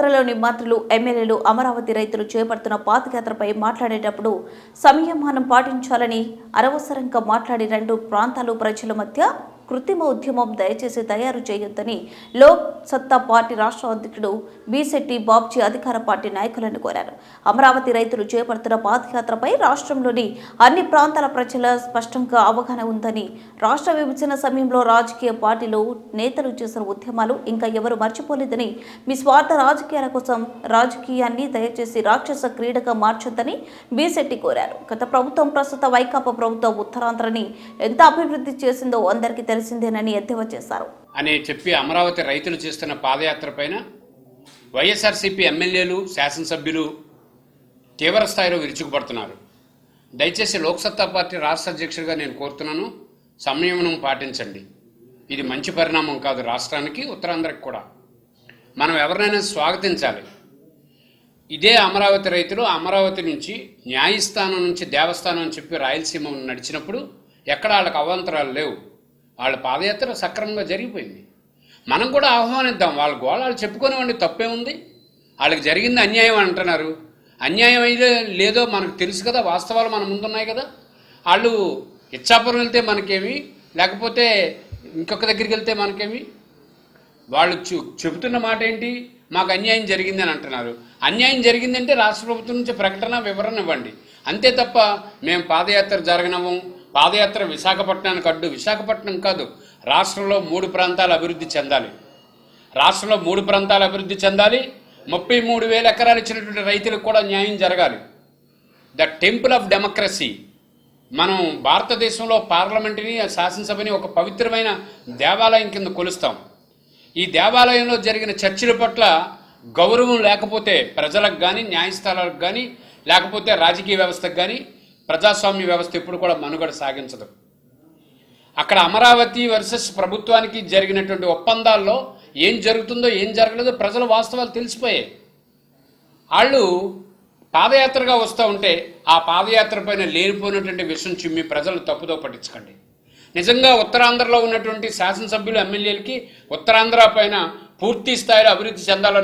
ఉత్తరాంధ్రలోని మంత్రులు, ఎమ్మెల్యేలు అమరావతి రైతులు చేపడుతున్న పాదయాత్రపై మాట్లాడేటప్పుడు సంయమనం పాటించాలని, అనవసరంగా మాట్లాడి రెండు ప్రాంతాలు ప్రజల మధ్య కృత్రిమ ఉద్యమం దయచేసి తయారు చేయొద్దని లోక్ సత్తా పార్టీ రాష్ట్ర అధ్యక్షుడు బీశెట్టి బాబ్జీ అధికార పార్టీ నాయకులను కోరారు. అమరావతి రైతులు చేపడుతున్న పాదయాత్రపై రాష్ట్రంలోని అన్ని ప్రాంతాల ప్రజల స్పష్టంగా అవగాహన ఉందని, రాష్ట్ర విభజన సమయంలో రాజకీయ పార్టీలు నేతలు చేసిన ఉద్యమాలు ఇంకా ఎవరు మర్చిపోలేదని, మీ స్వార్థ రాజకీయాల కోసం రాజకీయాన్ని దయచేసి రాక్షస క్రీడగా మార్చొద్దని బీశెట్టి కోరారు. గత ప్రభుత్వం, ప్రస్తుత వైకాపా ప్రభుత్వం ఉత్తరాంధ్రని ఎంత అభివృద్ధి చేసిందో అందరికీ తెలిసిందేనని ఎద్దేవా చేశారు. అని చెప్పి అమరావతి రైతులు చేస్తున్న పాదయాత్ర పైన వైఎస్ఆర్సీపీ ఎమ్మెల్యేలు, శాసనసభ్యులు తీవ్ర స్థాయిలో విరుచుకుపడుతున్నారు. దయచేసి లోక్సత్తా పార్టీ రాష్ట్ర అధ్యక్షుడిగా నేను కోరుతున్నాను, సంయమనం పాటించండి. ఇది మంచి పరిణామం కాదు రాష్ట్రానికి, ఉత్తరాంధ్రకి కూడా. మనం ఎవరినైనా స్వాగతించాలి. ఇదే అమరావతి రైతులు అమరావతి నుంచి న్యాయస్థానం నుంచి దేవస్థానం అని చెప్పి రాయలసీమ నడిచినప్పుడు ఎక్కడ వాళ్ళకి అవాంతరాలు లేవు. వాళ్ళ పాదయాత్ర సక్రమంగా జరిగిపోయింది. మనం కూడా ఆహ్వానిద్దాం. వాళ్ళ గోళాలు చెప్పుకోనివ్వండి, తప్పేముంది. వాళ్ళకి జరిగింది అన్యాయం అంటున్నారు. అన్యాయం అయితే లేదో మనకు తెలుసు కదా, వాస్తవాలు మన ముందున్నాయి కదా. వాళ్ళు ఇచ్చాపురం వెళ్తే మనకేమి, లేకపోతే ఇంకొక దగ్గరికి వెళ్తే మనకేమి. వాళ్ళు చెబుతున్న మాట ఏంటి, మాకు అన్యాయం జరిగిందని అంటున్నారు. అన్యాయం జరిగిందంటే రాష్ట్ర ప్రభుత్వం నుంచి ప్రకటన, వివరణ ఇవ్వండి. అంతే తప్ప మేము పాదయాత్ర జరగనము, పాదయాత్ర విశాఖపట్నానికి అడ్డు. విశాఖపట్నం కాదు, రాష్ట్రంలో 3 ప్రాంతాలు అభివృద్ధి చెందాలి. రాష్ట్రంలో 3 ప్రాంతాలు అభివృద్ధి చెందాలి. 33,000 ఎకరాలు ఇచ్చినటువంటి రైతులకు కూడా న్యాయం జరగాలి. The temple of democracy. మనం భారతదేశంలో పార్లమెంటుని, శాసనసభని ఒక పవిత్రమైన దేవాలయం కింద కొలుస్తాం. ఈ దేవాలయంలో జరిగిన చర్చల పట్ల గౌరవం లేకపోతే ప్రజలకు కానీ, న్యాయస్థానాలకు కానీ, లేకపోతే రాజకీయ వ్యవస్థకు కానీ, ప్రజాస్వామ్య వ్యవస్థ ఎప్పుడు కూడా మనుగడ సాగించదు. అక్కడ అమరావతి వర్సెస్ ప్రభుత్వానికి జరిగినటువంటి ఒప్పందాల్లో ఏం జరుగుతుందో ఏం జరగలేదో ప్రజల వాస్తవాలు తెలిసిపోయాయి. వాళ్ళు పాదయాత్రగా వస్తూ ఉంటే ఆ పాదయాత్ర పైన లేనిపోయినటువంటి విషయం చిమ్మి ప్రజలు తప్పుదో పట్టించకండి. నిజంగా ఉత్తరాంధ్రలో ఉన్నటువంటి శాసనసభ్యులు, ఎమ్మెల్యేలకి ఉత్తరాంధ్ర పైన పూర్తి స్థాయిలో అభివృద్ధి చెందాలని